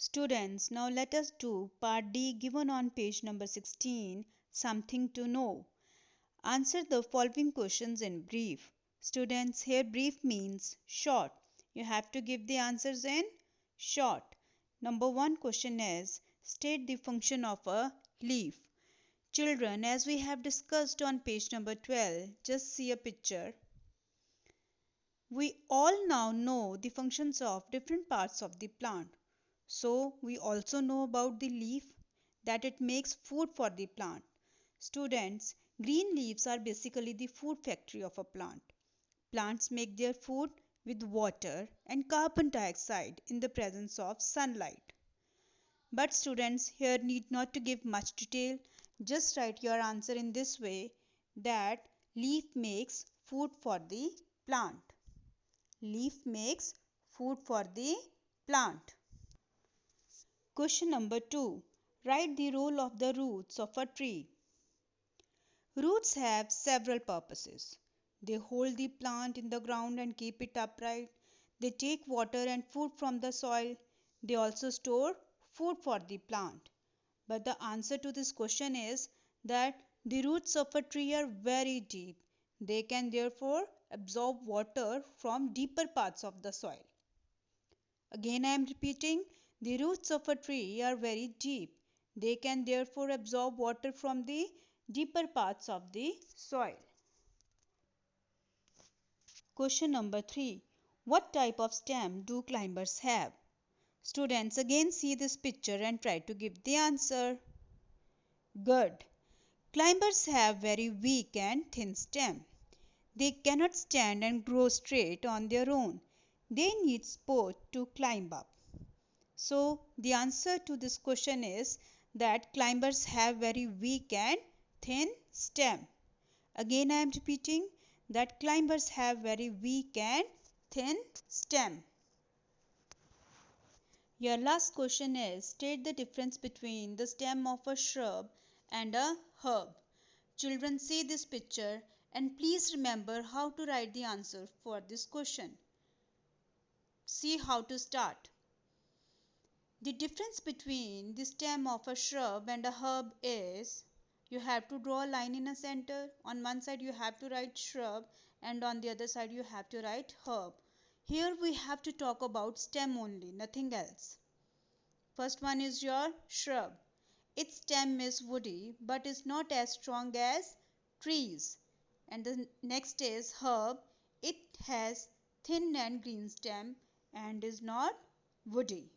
Students, now let us do part D given on page number 16, something to know. Answer the following questions in brief. Students, here brief means short. You have to give the answers in short. Number 1 question is, state the function of a leaf. Children, as we have discussed on page number 12, just see a picture. We all now know the functions of different parts of the plant. So, we also know about the leaf, that it makes food for the plant. Students, green leaves are basically the food factory of a plant. Plants make their food with water and carbon dioxide in the presence of sunlight. But students, here need not to give much detail. Just write your answer in this way, that leaf makes food for the plant. Leaf makes food for the plant. Question number 2. Write the role of the roots of a tree. Roots have several purposes. They hold the plant in the ground and keep it upright. They take water and food from the soil. They also store food for the plant. But the answer to this question is that the roots of a tree are very deep. They can therefore absorb water from deeper parts of the soil. Again, I am repeating, the roots of a tree are very deep. They can therefore absorb water from the deeper parts of the soil. Question number 3. What type of stem do climbers have? Students, again see this picture and try to give the answer. Good. Climbers have very weak and thin stem. They cannot stand and grow straight on their own. They need support to climb up. So, the answer to this question is that climbers have very weak and thin stem. Again, I am repeating that climbers have very weak and thin stem. Your last question is, state the difference between the stem of a shrub and a herb. Children, see this picture and please remember how to write the answer for this question. See how to start. The difference between the stem of a shrub and a herb is, you have to draw a line in a center. On one side you have to write shrub and on the other side you have to write herb. Here we have to talk about stem only, nothing else. First one is your shrub. Its stem is woody but is not as strong as trees. And the next is herb. It has thin and green stem and is not woody.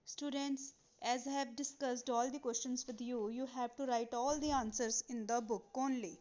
Students, as I have discussed all the questions with you, you have to write all the answers in the book only.